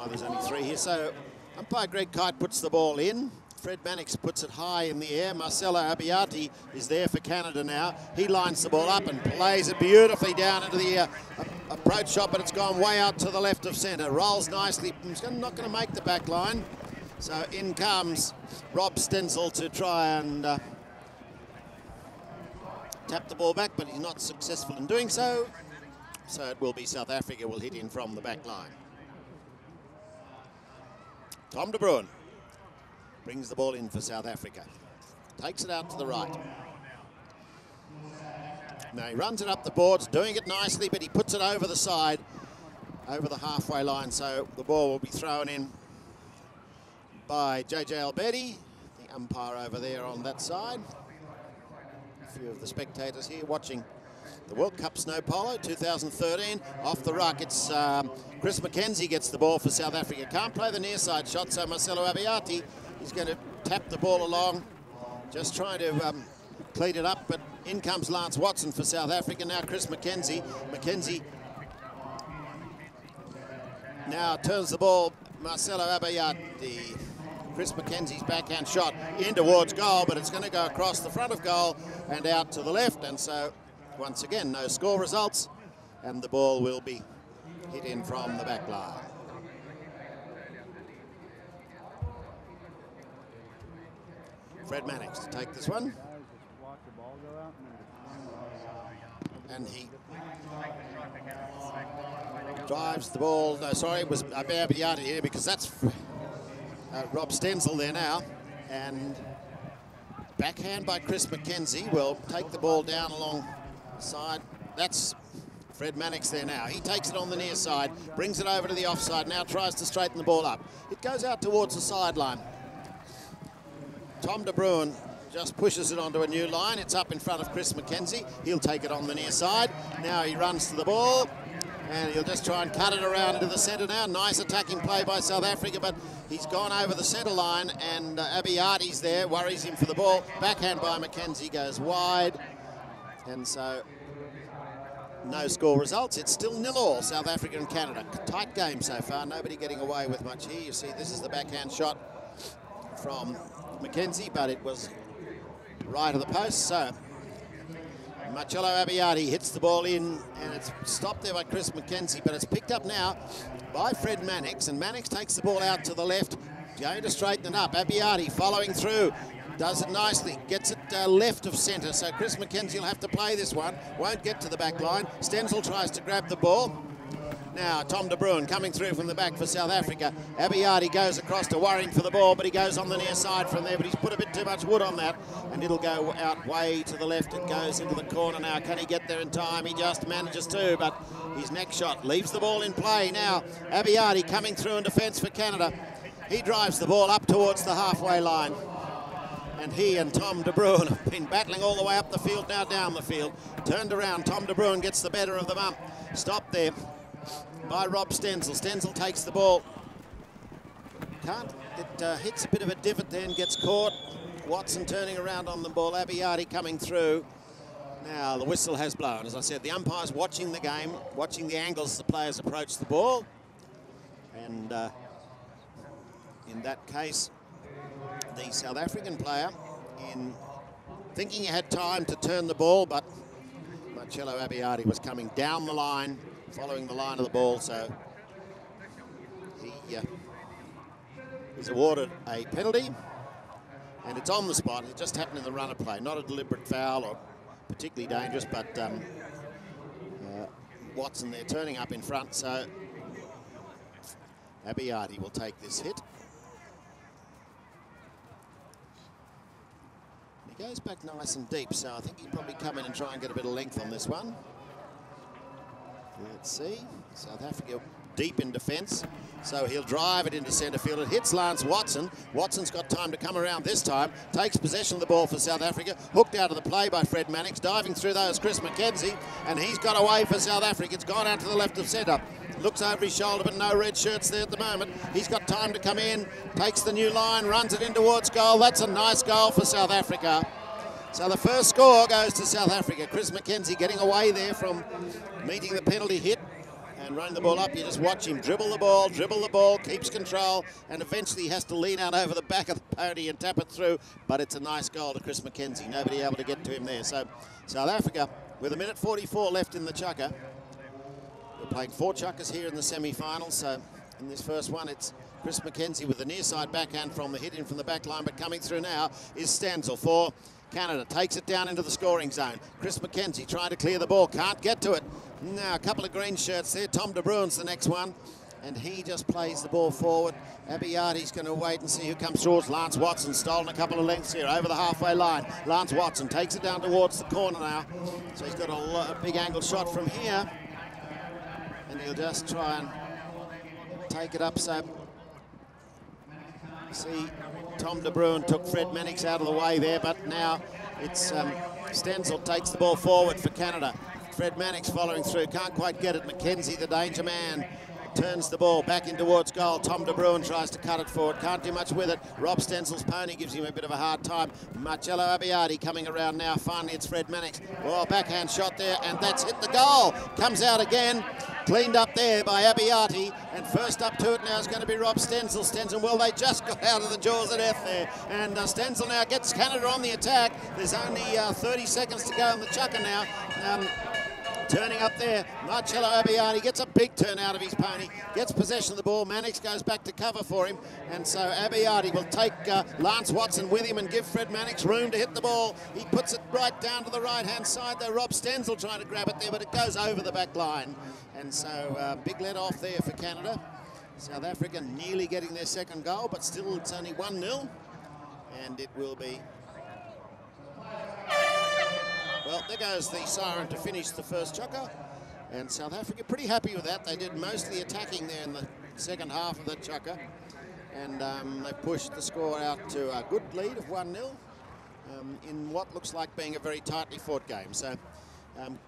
why there's only 3 here. So umpire Greg Kite puts the ball in. Fred Mannix puts it high in the air. Marcelo Abbiati is there for Canada now. He lines the ball up and plays it beautifully down into the approach shot, but it's gone way out to the left of centre. Rolls nicely. He's not going to make the back line. So in comes Rob Stenzel to try and tap the ball back, but he's not successful in doing so. So it will be South Africa will hit in from the back line. Tom de Bruin brings the ball in for South Africa. Takes it out to the right. Now he runs it up the boards, doing it nicely, but he puts it over the side, over the halfway line. So the ball will be thrown in by JJ Alberti, the umpire over there on that side. A few of the spectators here watching the World Cup Snow Polo 2013. Off the ruck, it's Chris McKenzie gets the ball for South Africa. Can't play the near side shot, so Marcelo Abbiati is going to tap the ball along, just trying to clean it up, but in comes Lance Watson for South Africa. Now Chris McKenzie. McKenzie now turns the ball, Marcelo Abbiati. Chris McKenzie's backhand shot in towards goal, but it's going to go across the front of goal and out to the left, and so once again, no score results, and the ball will be hit in from the back line. Fred Mannix to take this one. And he drives the ball. No, sorry, it was Abbiati here, because that's Rob Stenzel there now. And backhand by Chris McKenzie will take the ball down along side. That's Fred Mannix there now. He takes it on the near side, brings it over to the offside, now tries to straighten the ball up. It goes out towards the sideline. Tom de Bruin just pushes it onto a new line. It's up in front of Chris McKenzie. He'll take it on the near side. Now he runs to the ball, and he'll just try and cut it around into the centre now. Nice attacking play by South Africa, but he's gone over the centre line, and Abbiati's there, worries him for the ball. Backhand by McKenzie goes wide, and so no score results. It's still 0-0, South Africa and Canada. Tight game so far, nobody getting away with much here. You see, this is the backhand shot from McKenzie, but it was right of the post. So Marcelo Abbiati hits the ball in, and it's stopped there by Chris McKenzie, but it's picked up now by Fred Mannix, and Mannix takes the ball out to the left, going to straighten it up. Abbiati following through, does it nicely, gets it left of centre, so Chris McKenzie will have to play this one, won't get to the back line. Stenzel tries to grab the ball. Now Tom de Bruin coming through from the back for South Africa. Abbiati goes across to worrying for the ball, but he goes on the near side from there, but he's put a bit too much wood on that, and it'll go out way to the left. It goes into the corner now. Can he get there in time? He just manages to, but his next shot leaves the ball in play. Now Abbiati coming through in defence for Canada. He drives the ball up towards the halfway line, and he and Tom de Bruin have been battling all the way up the field, now down the field. Turned around, Tom de Bruin gets the better of the bump. Stopped there by Rob Stenzel. Stenzel takes the ball. It hits a bit of a divot there and gets caught. Watson turning around on the ball. Abbiati coming through. Now the whistle has blown. As I said, the umpire's watching the game, watching the angles the players approach the ball. And in that case, the South African player, in thinking he had time to turn the ball, but Marcelo Abbiati was coming down the line, following the line of the ball, so he is awarded a penalty, and it's on the spot. It just happened in the run of play, not a deliberate foul or particularly dangerous, but Watson there turning up in front, so Abbiati will take this hit. He goes back nice and deep, so I think he'll probably come in and try and get a bit of length on this one. Let's see, South Africa deep in defence, so he'll drive it into centre field. It hits Lance Watson. Watson's got time to come around this time, takes possession of the ball for South Africa, hooked out of the play by Fred Mannix, diving through those Chris McKenzie, and he's got away for South Africa. It's gone out to the left of centre. Looks over his shoulder, but no red shirts there at the moment. He's got time to come in, takes the new line, runs it in towards goal. That's a nice goal for South Africa. So the first score goes to South Africa. Chris McKenzie getting away there from meeting the penalty hit, and and running the ball up. You just watch him dribble the ball, keeps control, and eventually he has to lean out over the back of the pony and tap it through. But it's a nice goal to Chris McKenzie. Nobody able to get to him there. So South Africa, with 1:44 left in the chukker. We're playing 4 chukkers here in the semi-finals. So in this first one, it's Chris McKenzie with the near side backhand from the hit in from the back line, but coming through now is Stenzel for Canada. Takes it down into the scoring zone. Chris McKenzie trying to clear the ball, can't get to it. Now a couple of green shirts there. Tom de Bruin's the next one, and he just plays the ball forward. Abiyati's going to wait and see who comes towards. Lance Watson stolen a couple of lengths here over the halfway line. Lance Watson takes it down towards the corner now, so he's got a big angle shot from here, and he'll just try and take it up. So see, Tom de Bruin took Fred Mannix out of the way there, but now it's Stenzel takes the ball forward for Canada. Fred Mannix following through, can't quite get it. McKenzie, the danger man, turns the ball back in towards goal. Tom de Bruin tries to cut it forward, can't do much with it. Rob Stenzel's pony gives him a bit of a hard time. Marcello Abiyati coming around now. Finally, it's Fred Mannix. Oh, backhand shot there, and that's hit the goal. Comes out again. Cleaned up there by Abiyati, and first up to it now is going to be Rob Stenzel. Stenzel, well, they just got out of the jaws of death there, and Stenzel now gets Canada on the attack. There's only 30 seconds to go in the chukker now. Turning up there, Marcello Abiyati gets a big turn out of his pony, gets possession of the ball. Mannix goes back to cover for him, and so Abiyati will take Lance Watson with him and give Fred Mannix room to hit the ball. He puts it right down to the right-hand side, though. Rob Stenzel trying to grab it there, but it goes over the back line. And so big let off there for Canada. South Africa nearly getting their second goal, but still it's only 1-0, and it will be... Well, there goes the siren to finish the first chukker, and South Africa pretty happy with that. They did most of the attacking there in the second half of the chukker, and they pushed the score out to a good lead of 1-0 in what looks like being a very tightly fought game. So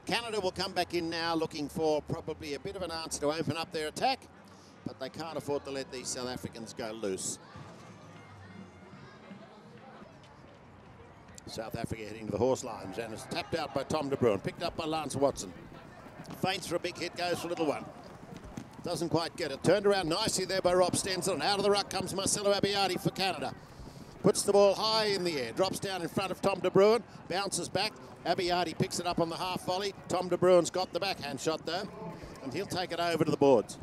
Canada will come back in now looking for probably a bit of an answer to open up their attack, but they can't afford to let these South Africans go loose. South Africa heading to the horse lines, and it's tapped out by Tom de Bruin, picked up by Lance Watson. Feints for a big hit, goes for a little one. Doesn't quite get it. Turned around nicely there by Rob Stenzel, and out of the ruck comes Marcello Abiyati for Canada. Puts the ball high in the air, drops down in front of Tom de Bruin, bounces back. Abiyati picks it up on the half volley. Tom de Bruin's got the backhand shot though, and he'll take it over to the boards.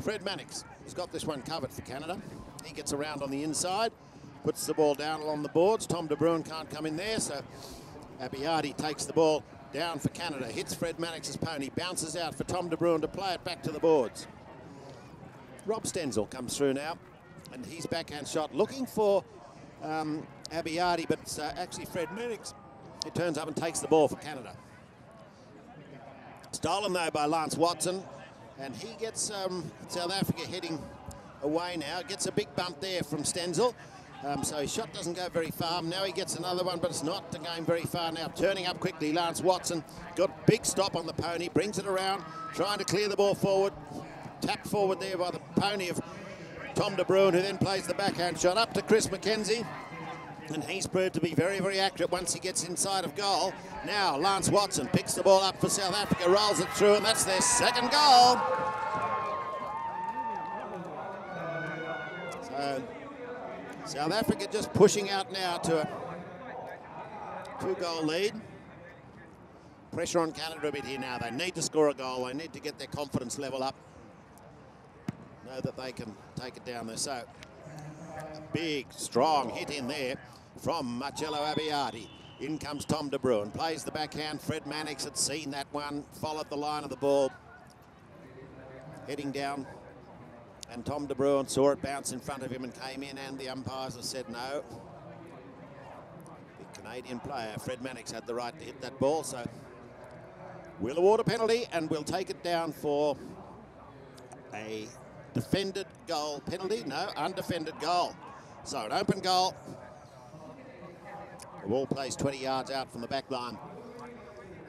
Fred Mannix has got this one covered for Canada. He gets around on the inside, puts the ball down along the boards. Tom de Bruin can't come in there, so Abiyati takes the ball down for Canada, hits Fred Mannix's pony, bounces out for Tom de Bruin to play it back to the boards. Rob Stenzel comes through now, and his backhand shot looking for Abiyati, but it's actually Fred Mannix. He turns up and takes the ball for Canada. Stolen though by Lance Watson, and he gets South Africa heading away now. Gets a big bump there from Stenzel. So his shot doesn't go very far. Now he gets another one, but it's not going very far now. Turning up quickly, Lance Watson got a big stop on the pony, brings it around, trying to clear the ball forward. Tapped forward there by the pony of Tom de Bruin, who then plays the backhand shot up to Chris McKenzie. And he's proved to be very, very accurate once he gets inside of goal. Now Lance Watson picks the ball up for South Africa, rolls it through, and that's their second goal. So South Africa just pushing out now to a 2-goal lead. Pressure on Canada a bit here now. They need to score a goal. They need to get their confidence level up. Know that they can take it down there. So a big, strong hit in there from Marcello Abiyati. In comes Tom de Bruin. Plays the backhand. Fred Mannix had seen that one. Followed the line of the ball. Heading down. And Tom de Bruin saw it bounce in front of him and came in, and the umpires have said no. The Canadian player, Fred Mannix, had the right to hit that ball, so we'll award a penalty and we'll take it down for a defended goal penalty. No, undefended goal. So an open goal. The ball plays 20 yards out from the back line,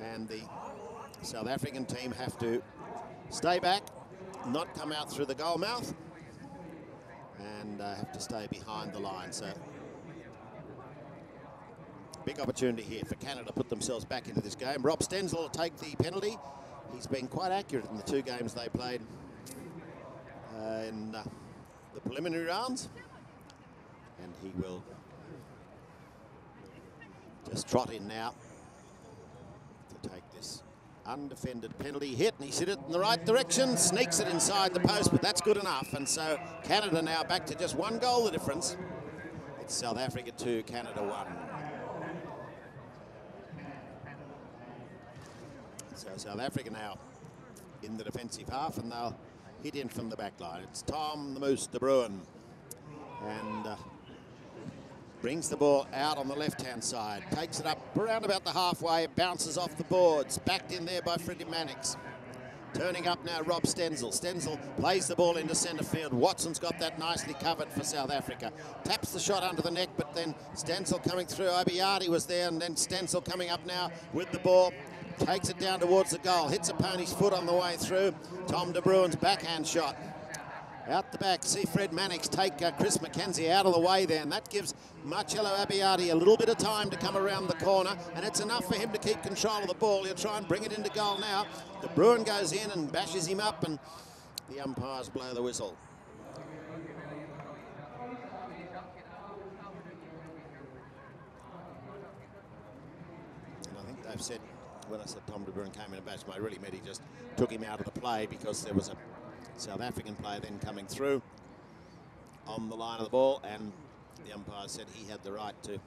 and the South African team have to stay back, not come out through the goal mouth, and have to stay behind the line. So big opportunity here for Canada to put themselves back into this game. Rob Stenzel will take the penalty. He's been quite accurate in the 2 games they played in the preliminary rounds. And he will just trot in now to take this undefended penalty hit, and he's hit it in the right direction, sneaks it inside the post, but that's good enough. And so Canada now back to just 1 goal the difference. It's South Africa 2, Canada 1. So South Africa now in the defensive half, and they'll hit in from the back line. It's Tom the Moose de Bruin, and brings the ball out on the left-hand side, takes it up around about the halfway, bounces off the boards, backed in there by Freddie Mannix. Turning up now, Rob Stenzel. Stenzel plays the ball into centre field. Watson's got that nicely covered for South Africa. Taps the shot under the neck, but then Stenzel coming through. Obiati was there, and then Stenzel coming up now with the ball. Takes it down towards the goal, hits a pony's foot on the way through. Tom de Bruin's backhand shot. Out the back, see Fred Mannix take Chris McKenzie out of the way there, and that gives Marcello Abiati a little bit of time to come around the corner, and it's enough for him to keep control of the ball. He'll try and bring it into goal now. De Bruin goes in and bashes him up, and the umpires blow the whistle. And I think they've said, when I said Tom de Bruin came in and bashed him, I really meant he just took him out of the play, because there was a South African player then coming through on the line of the ball, and the umpire said he had the right to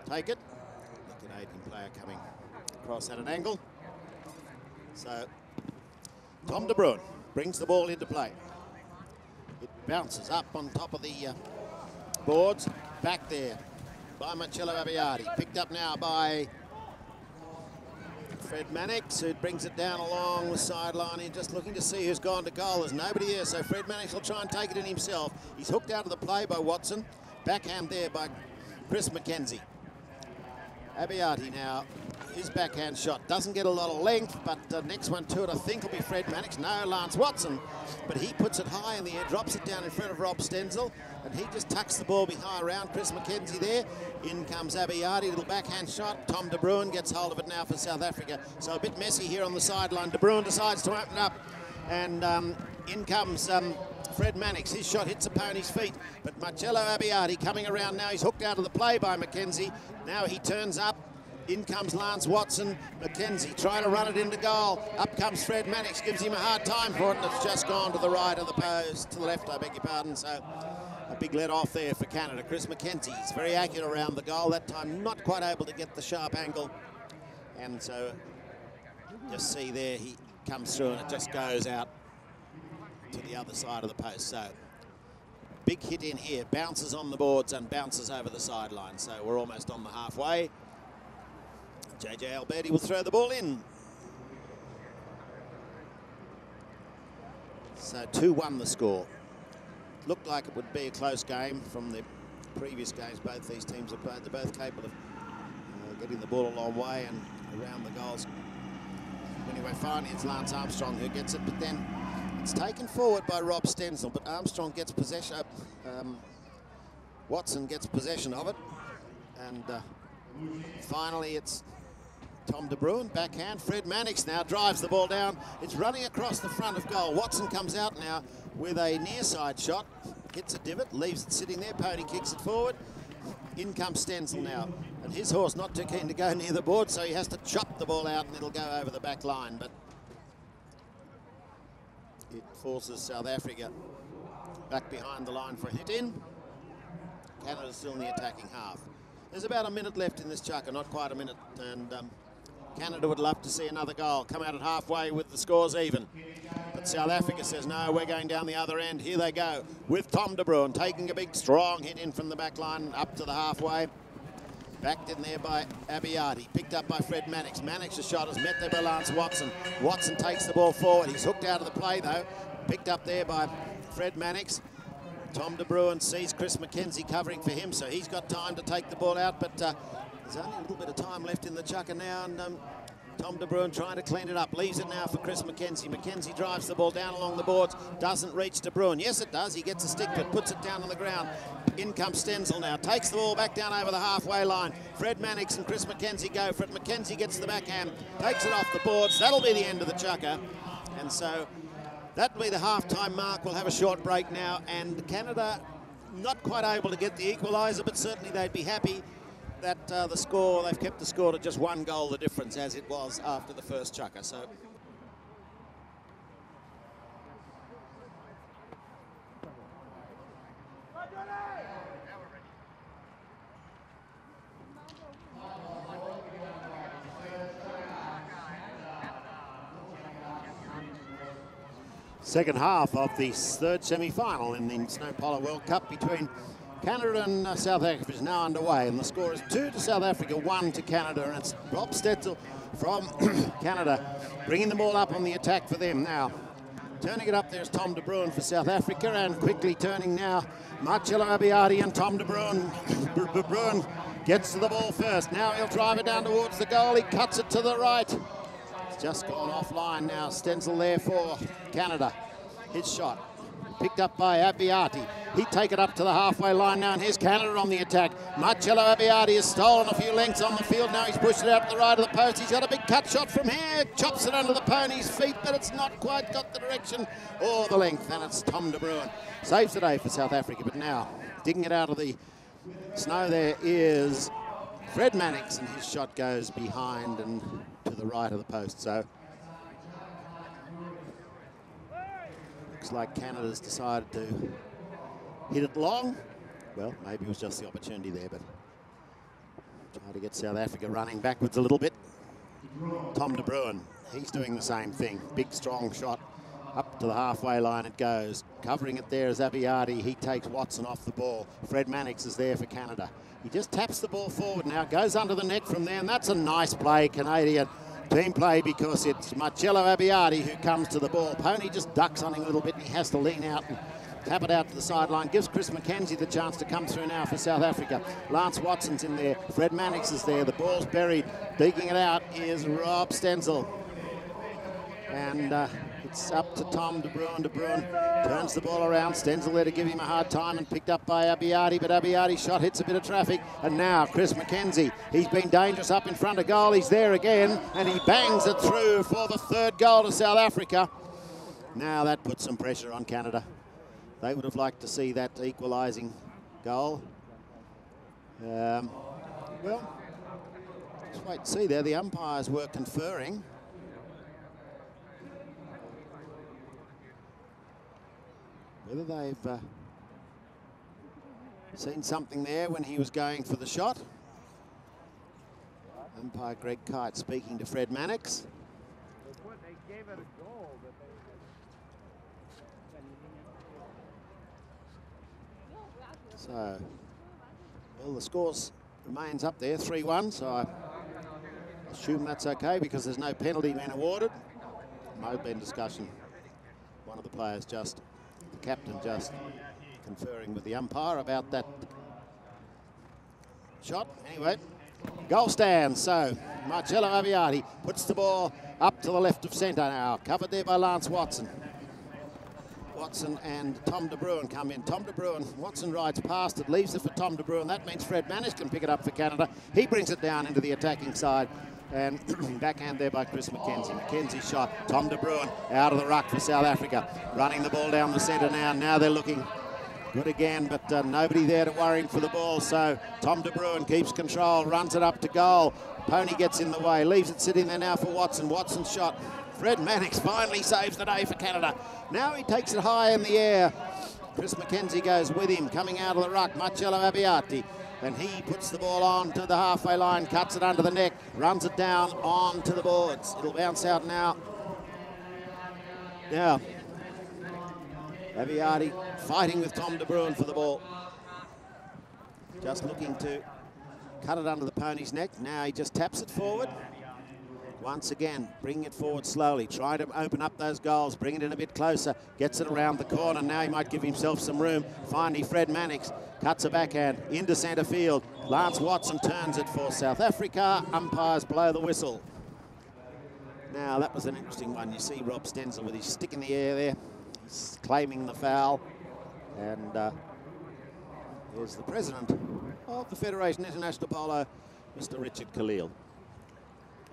take it. The Canadian player coming across at an angle. So Tom de Bruin brings the ball into play. It bounces up on top of the boards, back there by Marcello Abiati, picked up now by Fred Mannix, who brings it down along the sideline. He's just looking to see who's gone to goal. There's nobody there, so Fred Mannix will try and take it in himself. He's hooked out of the play by Watson. Backhand there by Chris McKenzie. Abiati now, his backhand shot doesn't get a lot of length, but the next one to it I think will be Fred Mannix. No, Lance Watson, but he puts it high in the air, drops it down in front of Rob Stenzel, and he just tucks the ball behind around Chris McKenzie there. In comes Abiati, little backhand shot. Tom de Bruin gets hold of it now for South Africa. So a bit messy here on the sideline. De Bruin decides to open up, and in comes Fred Mannix. His shot hits a pony's feet, but Marcello Abiati coming around now. He's hooked out of the play by McKenzie. Now he turns up. In comes Lance Watson. McKenzie trying to run it into goal. Up comes Fred Mannix, gives him a hard time for it, and it's just gone to the right of the post, to the left, I beg your pardon. So a big let off there for Canada. Chris McKenzie is very accurate around the goal. That time not quite able to get the sharp angle. And so just see there, he comes through and it just goes out to the other side of the post. So big hit in here, bounces on the boards and bounces over the sideline. So we're almost on the halfway. JJ Alberti will throw the ball in. So 2-1 the score. Looked like it would be a close game from the previous games both these teams have played. They're both capable of getting the ball a long way and around the goals. Anyway, finally it's Lance Armstrong who gets it, but then it's taken forward by Rob Stenzel, but Armstrong gets possession. Watson gets possession of it, and finally it's Tom de Bruin, backhand. Fred Mannix now drives the ball down. It's running across the front of goal. Watson comes out now with a near side shot. Hits a divot, leaves it sitting there. Pony kicks it forward. In comes Stenzel now. And his horse not too keen to go near the board, so he has to chop the ball out and it'll go over the back line. But it forces South Africa back behind the line for a hit in. Canada's still in the attacking half. There's about a minute left in this chukker, not quite a minute, and Canada would love to see another goal. Come out at halfway with the scores even. But South Africa says, no, we're going down the other end. Here they go with Tom de Bruin taking a big, strong hit in from the back line up to the halfway. Backed in there by Abiati, picked up by Fred Mannix. Mannix's shot is met there by Lance Watson. Watson takes the ball forward. He's hooked out of the play, though. Picked up there by Fred Mannix. Tom de Bruin sees Chris McKenzie covering for him, so he's got time to take the ball out, but there's only a little bit of time left in the chukker now, and Tom de Bruin trying to clean it up. Leaves it now for Chris McKenzie. McKenzie drives the ball down along the boards, doesn't reach de Bruin. Yes, it does. He gets a stick, but puts it down on the ground. In comes Stenzel now. Takes the ball back down over the halfway line. Fred Mannix and Chris Mackenzie go for it. Mackenzie gets the backhand, takes it off the boards. That'll be the end of the chukker. And so that'll be the half-time mark. We'll have a short break now. And Canada not quite able to get the equaliser, but certainly they'd be happy that they've kept the score to just 1 goal the difference as it was after the first chukker. So second half of the third semi-final in the Snow Polo World Cup between Canada and South Africa is now underway, and the score is 2 to South Africa, 1 to Canada, and it's Rob Stetzel from Canada bringing the ball up on the attack for them now. Turning it up, there's Tom de Bruin for South Africa, and quickly turning now, Marcello Abbiati and Tom de Bruin. Bruin gets to the ball first. Now he'll drive it down towards the goal. He cuts it to the right. It's just gone offline now. Stenzel there for Canada. His shot picked up by Abbiati. He'd take it up to the halfway line now, and here's Canada on the attack. Marcello Abbiati has stolen a few lengths on the field. Now he's pushed it out to the right of the post. He's got a big cut shot from here. Chops it under the pony's feet, but it's not quite got the direction or the length, and it's Tom de Bruin. Saves the day for South Africa, but now digging it out of the snow there is Fred Mannix, and his shot goes behind and to the right of the post. So looks like Canada's decided to hit it long. Well, maybe it was just the opportunity there, but try to get South Africa running backwards a little bit. Tom de Bruin, he's doing the same thing. Big, strong shot. Up to the halfway line it goes. Covering it there is Abbiati. He takes Watson off the ball. Fred Mannix is there for Canada. He just taps the ball forward now, goes under the net from there, and that's a nice play, Canadian team play, because it's Marcello Abbiati who comes to the ball. Pony just ducks on him a little bit, and he has to lean out and tap it out to the sideline. Gives Chris Mackenzie the chance to come through now for South Africa. Lance Watson's in there. Fred Mannix is there. The ball's buried. Digging it out is Rob Stenzel. And it's up to Tom de Bruin. De Bruin turns the ball around. Stenzel there to give him a hard time, and picked up by Abbiati, but Abbiati's shot hits a bit of traffic. And now Chris Mackenzie. He's been dangerous up in front of goal. He's there again, and he bangs it through for the third goal to South Africa. Now that puts some pressure on Canada. They would have liked to see that equalising goal. Well, just wait and see there. The umpires were conferring. Whether they've seen something there when he was going for the shot. Umpire Greg Kite speaking to Fred Mannix. They gave it a goal, but so, well, the scores remains up there, 3-1, so I assume that's okay because there's no penalty being awarded. Might have been discussion. One of the players just, the captain just conferring with the umpire about that shot. Anyway, goal stand. So Marcello Abbiati puts the ball up to the left of centre now. Covered there by Lance Watson. Watson and Tom de Bruin come in. Tom de Bruin, Watson rides past it, leaves it for Tom de Bruin. That means Fred Mannix can pick it up for Canada. He brings it down into the attacking side. And backhand there by Chris Mackenzie. Mackenzie's shot. Tom de Bruin out of the ruck for South Africa. Running the ball down the centre now. Now they're looking good again, but nobody there to worry him for the ball. So Tom de Bruin keeps control, runs it up to goal. Pony gets in the way, leaves it sitting there now for Watson. Watson's shot. Fred Mannix finally saves the day for Canada. Now he takes it high in the air. Chris Mackenzie goes with him, coming out of the ruck. Marcello Abbiati. And he puts the ball on to the halfway line, cuts it under the neck, runs it down onto the boards. It'll bounce out now. Now, Abbiati fighting with Tom de Bruin for the ball. Just looking to cut it under the pony's neck. Now he just taps it forward. Once again, bringing it forward slowly, trying to open up those goals, bring it in a bit closer, gets it around the corner. Now he might give himself some room. Finally, Fred Mannix cuts a backhand into centre field. Lance Watson turns it for South Africa. Umpires blow the whistle. Now, that was an interesting one. You see Rob Stenzel with his stick in the air there. He's claiming the foul. And is the president of the Federation International Polo, Mr. Richard Khalil.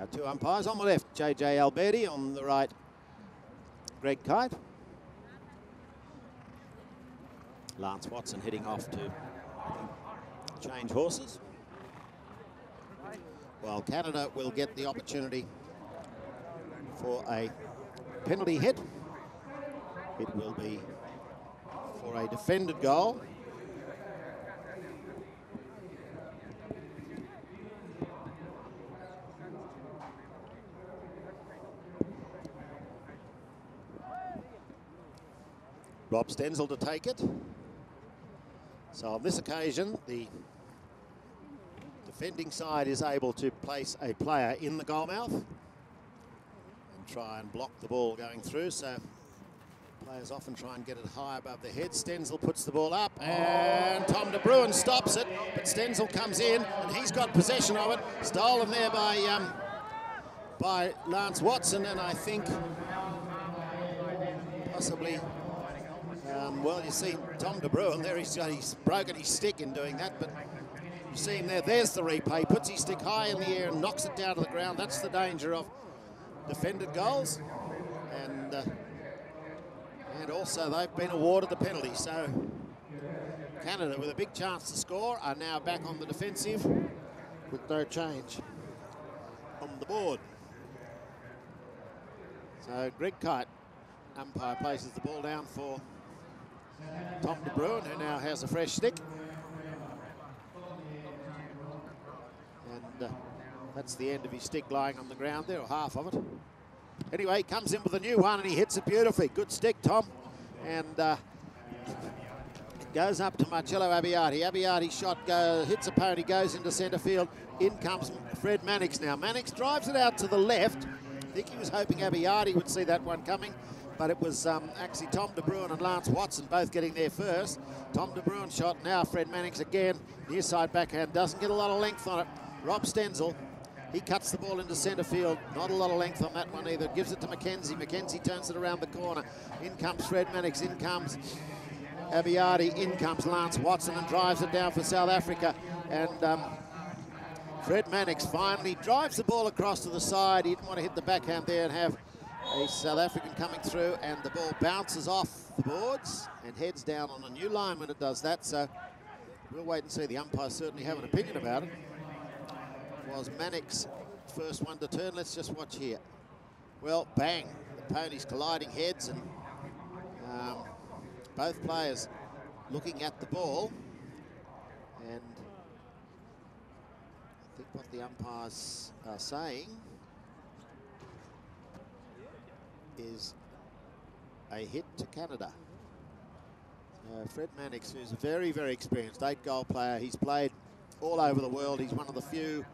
Our two umpires on the left, JJ Alberti, on the right, Greg Kite. Lance Watson heading off to change horses, while Canada will get the opportunity for a penalty hit. It will be for a defended goal. Rob Stenzel to take it. So on this occasion, the defending side is able to place a player in the goal mouth and try and block the ball going through. So players often try and get it high above their head. Stenzel puts the ball up and Tom de Bruin stops it, but Stenzel comes in and he's got possession of it. Stolen there by Lance Watson, and I think possibly, well, you see Tom de Bruin there, he's broken his stick in doing that, but you see him there, there's the replay, puts his stick high in the air and knocks it down to the ground. That's the danger of defended goals, and also they've been awarded the penalty. So Canada, with a big chance to score, are now back on the defensive with no change on the board. So Greg Kite, umpire, places the ball down for Tom de Bruin, who now has a fresh stick. And that's the end of his stick lying on the ground there, or half of it. Anyway, he comes in with a new one and he hits it beautifully. Good stick, Tom. And it goes up to Marcello Abbiati. Abbiati's shot hits a pony, goes into centre field. In comes Fred Mannix now. Mannix drives it out to the left. I think he was hoping Abbiati would see that one coming, but it was actually Tom de Bruin and Lance Watson both getting there first. Tom de Bruin shot, now Fred Mannix again. Near side backhand, doesn't get a lot of length on it. Rob Stenzel, he cuts the ball into centre field. Not a lot of length on that one either. Gives it to Mackenzie. Mackenzie turns it around the corner. In comes Fred Mannix, in comes Abbiati, in comes Lance Watson and drives it down for South Africa. And Fred Mannix finally drives the ball across to the side. He didn't want to hit the backhand there and have a South African coming through, and the ball bounces off the boards and heads down on a new line when it does that. So we'll wait and see. The umpires certainly have an opinion about it. It was Mannix first one to turn. Let's just watch here. Well, bang, the ponies colliding heads, and both players looking at the ball. And I think what the umpires are saying is a hit to Canada. Fred Mannix, who's a very, very experienced 8-goal player. He's played all over the world. He's one of the few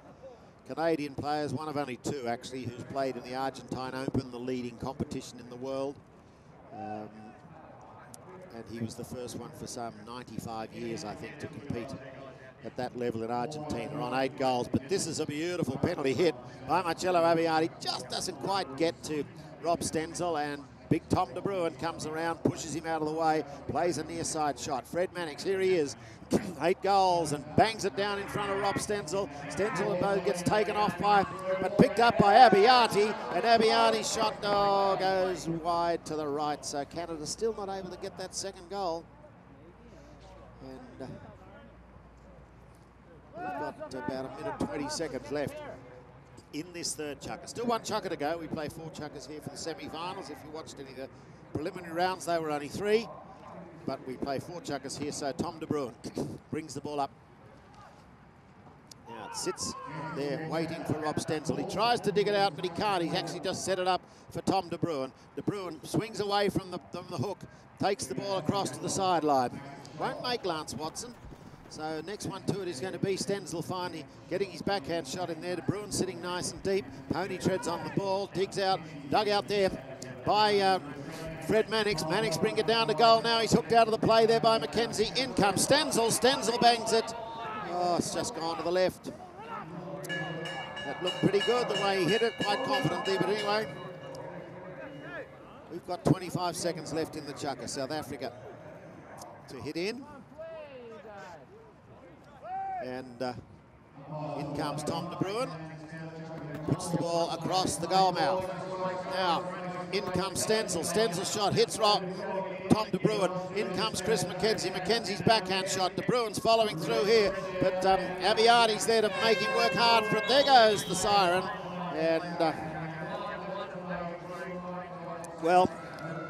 Canadian players, one of only two actually, who's played in the Argentine Open, the leading competition in the world. And he was the first one for some 95 years, I think, to compete at that level in Argentina on 8 goals. But this is a beautiful penalty hit by Marcello Abbiati. Just doesn't quite get to Rob Stenzel, and big Tom de Bruin comes around, pushes him out of the way, plays a near side shot. Fred Mannix, here he is, 8 goals, and bangs it down in front of Rob Stenzel. Stenzel gets taken off but picked up by Abbiati, and Abbiati's shot goes wide to the right. So Canada still not able to get that second goal. And we've got about a minute 20 seconds left in this third chukker. Still one chukker to go. We play 4 chukkers here for the semi-finals. If you watched any of the preliminary rounds, they were only 3. But we play 4 chukkers here, so Tom de Bruin brings the ball up. Now it sits there waiting for Rob Stenzel. He tries to dig it out, but he can't. He's actually just set it up for Tom de Bruin. De Bruin swings away from the hook, takes the ball across to the sideline. Won't make Lance Watson. So next one to it is going to be Stenzel finally getting his backhand shot in there. De Bruin sitting nice and deep. Pony treads on the ball, digs out, dug out there by Fred Mannix. Mannix bring it down to goal now. He's hooked out of the play there by Mackenzie. In comes Stenzel. Stenzel bangs it. Oh, it's just gone to the left. That looked pretty good the way he hit it, quite confidently. But anyway, we've got 25 seconds left in the chukker. South Africa to hit in. And in comes Tom de Bruin. Puts the ball across the goal mouth. Now, in comes Stenzel. Stenzel's shot hits Tom de Bruin. In comes Chris Mackenzie. Mackenzie's backhand shot. De Bruin's following through here, but Abiati's there to make him work hard for it. There goes the siren. And, well,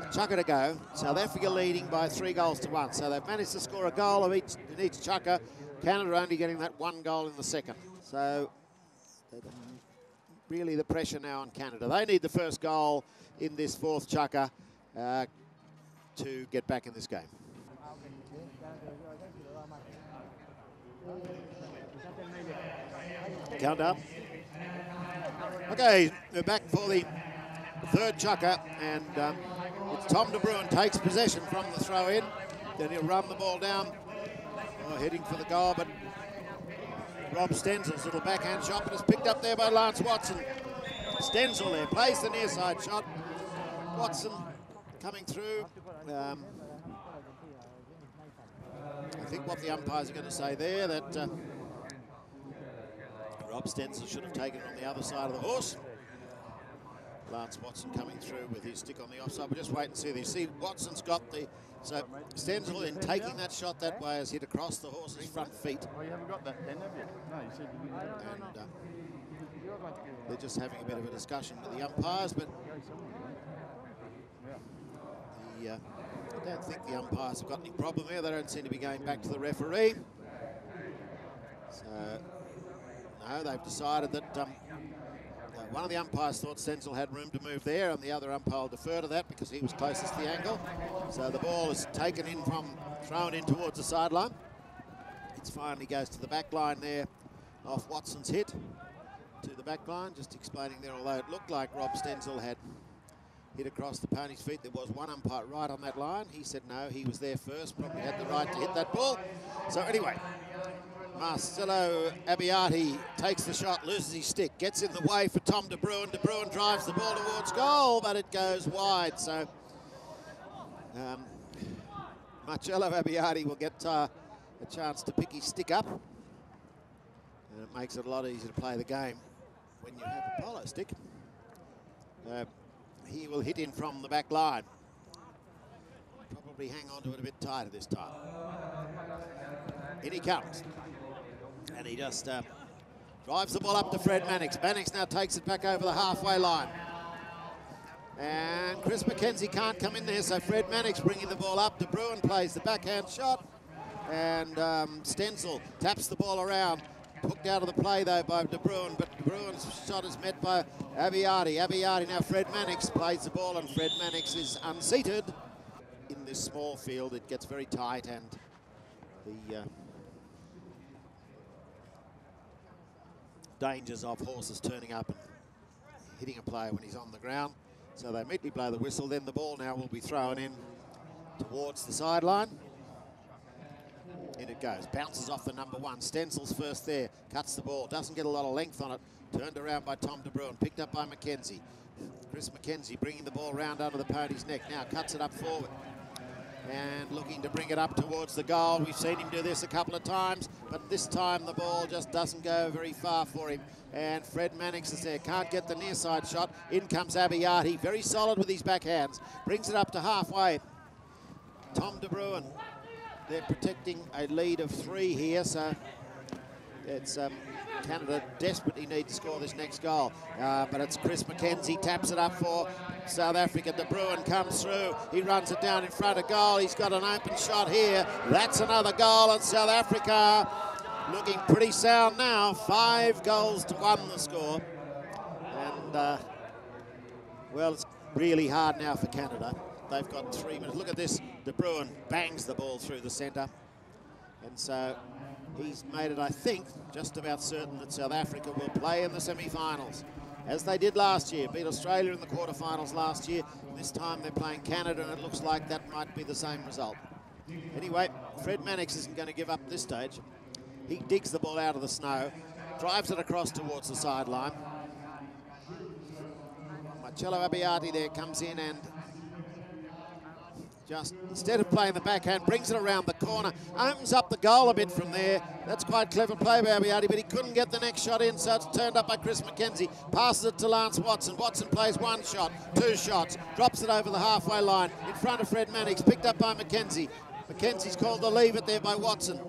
a chukker to go. South Africa leading by 3-1. So they've managed to score a goal of each chukker. Canada only getting that 1 goal in the second. So really the pressure now on Canada. They need the first goal in this 4th chukker to get back in this game. Countdown. Okay, we're back for the 3rd chukker, and it's Tom de Bruin takes possession from the throw-in. Then he'll run the ball down, heading for the goal, but Rob Stenzel's little backhand shot, but it's picked up there by Lance Watson. Stenzel there, plays the near side shot. Watson coming through. I think what the umpires are going to say there, that Rob Stenzel should have taken it on the other side of the horse. Lance Watson coming through with his stick on the offside. We'll just wait and see. You see, Watson's got the... So Stenzel, in taking that shot that way, has hit across the horse's front feet. Oh, you haven't got that then, have you? No, you said you didn't. And they're just having a bit of a discussion with the umpires, but I don't think the umpires have got any problem there. They don't seem to be going back to the referee. So, no, they've decided that one of the umpires thought Stenzel had room to move there, and the other umpire will defer to that because he was closest to the angle. So the ball is taken in thrown in towards the sideline. It finally goes to the back line there off Watson's hit to the back line. Just explaining there, although it looked like Rob Stenzel had hit across the pony's feet, there was one umpire right on that line. He said no, he was there first, probably had the right to hit that ball. So anyway, Marcelo Abiati takes the shot, loses his stick, gets in the way for Tom de Bruin. De Bruin drives the ball towards goal, but it goes wide. So Marcelo Abiati will get a chance to pick his stick up. And it makes it a lot easier to play the game when you have a polo stick. He will hit in from the back line. Probably hang on to it a bit tighter this time. In he comes. And he just drives the ball up to Fred Mannix. Mannix now takes it back over the halfway line. And Chris Mackenzie can't come in there, so Fred Mannix bringing the ball up. De Bruin plays the backhand shot. And Stenzel taps the ball around. Hooked out of the play, though, by De Bruin, but De Bruin's shot is met by Abiati. Abiati, now Fred Mannix plays the ball, and Fred Mannix is unseated. In this small field, it gets very tight, and the dangers of horses turning up and hitting a player when he's on the ground. So they immediately blow the whistle. Then the ball now will be thrown in towards the sideline. In it goes, bounces off the number 1. Stenzel's first there, cuts the ball, doesn't get a lot of length on it. Turned around by Tom de Bruin, picked up by Mackenzie. Chris Mackenzie bringing the ball round under the pony's neck. Now cuts it up forward and looking to bring it up towards the goal. We've seen him do this a couple of times, but this time the ball just doesn't go very far for him. And Fred Mannix is there, can't get the near side shot. In comes Abiati, very solid with his backhands. Brings it up to halfway. Tom de Bruin. They're protecting a lead of 3 here, so it's Canada desperately need to score this next goal. But it's Chris Mackenzie, taps it up for South Africa. De Bruin comes through. He runs it down in front of goal. He's got an open shot here. That's another goal, and South Africa looking pretty sound now. 5-1 the score. And, well, it's really hard now for Canada. They've got 3 minutes. Look at this. De Bruin bangs the ball through the centre. And so he's made it, I think, just about certain that South Africa will play in the semi-finals, as they did last year. Beat Australia in the quarterfinals last year. This time they're playing Canada, and it looks like that might be the same result. Anyway, Fred Mannix isn't going to give up at this stage. He digs the ball out of the snow, drives it across towards the sideline. Marcelo Abiati there comes in and just, instead of playing the backhand, brings it around the corner, opens up the goal a bit from there. That's quite clever play by Abiati, but he couldn't get the next shot in, so it's turned up by Chris McKenzie. Passes it to Lance Watson. Watson plays 1 shot, 2 shots, drops it over the halfway line in front of Fred Mannix, picked up by McKenzie. McKenzie's called to leave it there by Watson.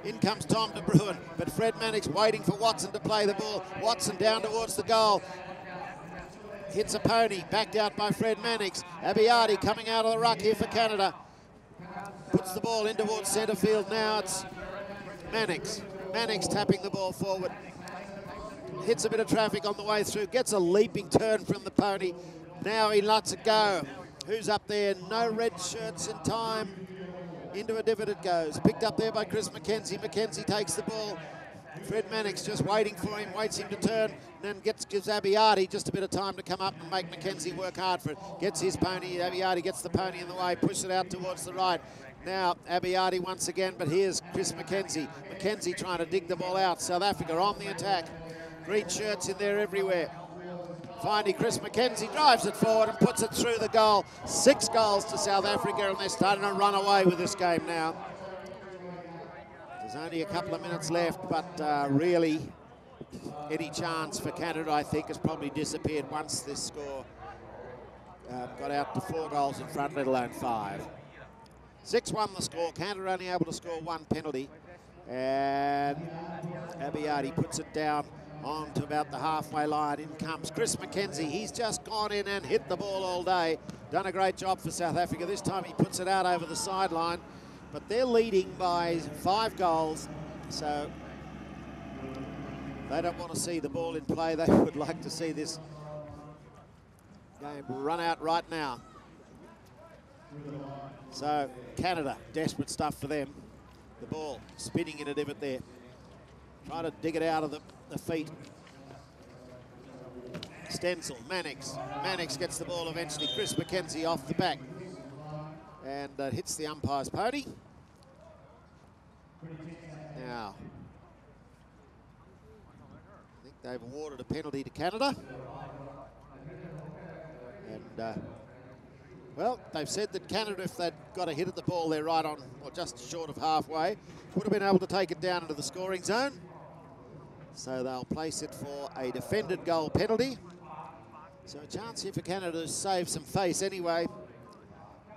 In comes Tom de Bruin, but Fred Mannix waiting for Watson to play the ball. Watson down towards the goal. Hits a pony, backed out by Fred Mannix. Abiati coming out of the ruck here for Canada. Puts the ball in towards centre field now. It's Mannix. Mannix tapping the ball forward. Hits a bit of traffic on the way through. Gets a leaping turn from the pony. Now he lets it go. Who's up there? No red shirts in time. Into a divot it goes. Picked up there by Chris McKenzie. McKenzie takes the ball. Fred Mannix just waiting for him, waits him to turn, and then gives Abiati just a bit of time to come up and make McKenzie work hard for it. Gets his pony, Abiati gets the pony in the way, pushes it out towards the right. Now Abiati once again, but here's Chris McKenzie. McKenzie trying to dig the ball out. South Africa on the attack. Green shirts in there everywhere. Finally, Chris McKenzie drives it forward and puts it through the goal. 6 goals to South Africa, and they're starting to run away with this game now. There's only a couple of minutes left, but really any chance for Canada, I think, has probably disappeared once this score got out to 4 goals in front, let alone 5. 6-1 the score. Canada only able to score 1 penalty, and Abiati puts it down on to about the halfway line. In comes Chris McKenzie. He's just gone in and hit the ball all day. Done a great job for South Africa. This time he puts it out over the sideline. But they're leading by 5 goals, so they don't want to see the ball in play. They would like to see this game run out right now. So Canada, desperate stuff for them. The ball spinning in a divot there. Trying to dig it out of the feet. Stenzel, Mannix. Mannix gets the ball eventually. Chris McKenzie off the back. And hits the umpire's pony. Now, I think they've awarded a penalty to Canada. And, well, they've said that Canada, if they'd got a hit at the ball, they're right on, or just short of halfway, would have been able to take it down into the scoring zone. So they'll place it for a defended goal penalty. So a chance here for Canada to save some face anyway.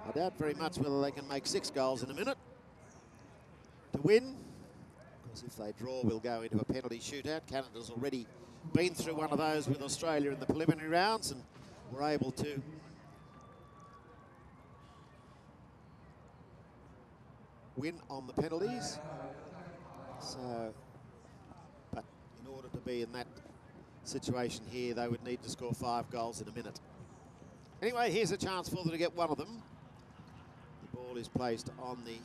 I doubt very much whether they can make 6 goals in a minute to win. Because if they draw, we'll go into a penalty shootout. Canada's already been through one of those with Australia in the preliminary rounds and were able to win on the penalties. So, but in order to be in that situation here, they would need to score 5 goals in a minute. Anyway, here's a chance for them to get one of them. The ball is placed on the...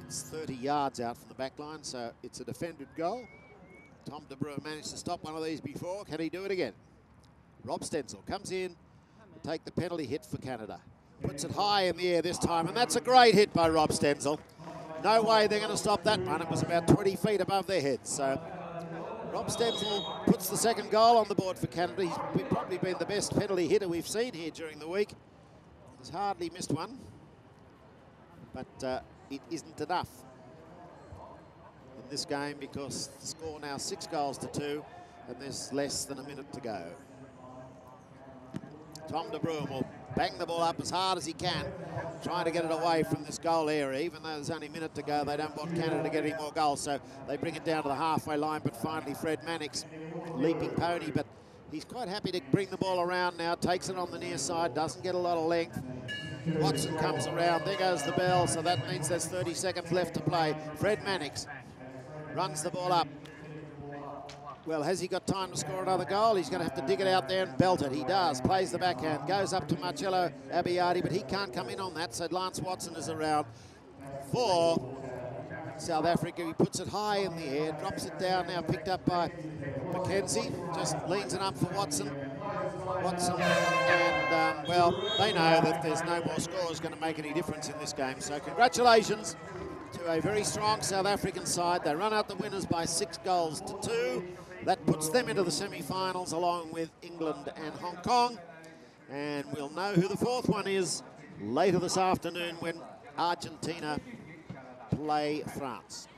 It's 30 yards out from the back line, so it's a defended goal. Tom de Bruin managed to stop one of these before. Can he do it again? Rob Stenzel comes in to take the penalty hit for Canada. Puts it high in the air this time, and that's a great hit by Rob Stenzel. No way they're going to stop that one. It was about 20 feet above their heads. So Rob Stenzel puts the 2nd goal on the board for Canada. He's probably been the best penalty hitter we've seen here during the week. He's hardly missed one, but it isn't enough in this game because the score now 6 goals to 2, and there's less than a minute to go. Tom de Bruin will bang the ball up as hard as he can, trying to get it away from this goal area. Even though there's only a minute to go, they don't want Canada to get any more goals, so they bring it down to the halfway line. But finally, Fred Mannix, leaping pony, but he's quite happy to bring the ball around now, takes it on the near side, doesn't get a lot of length. Watson comes around, there goes the bell, so that means there's 30 seconds left to play. Fred Mannix runs the ball up. Well, has he got time to score another goal? He's going to have to dig it out there and belt it. He does. Plays the backhand. Goes up to Marcello Abiati, but he can't come in on that, so Lance Watson is around for South Africa. He puts it high in the air, drops it down, now picked up by McKenzie. Just leans it up for Watson. And, well, they know that there's no more scores going to make any difference in this game. So congratulations to a very strong South African side. They run out the winners by 6 goals to 2. That puts them into the semi-finals along with England and Hong Kong. And we'll know who the fourth one is later this afternoon when Argentina play France.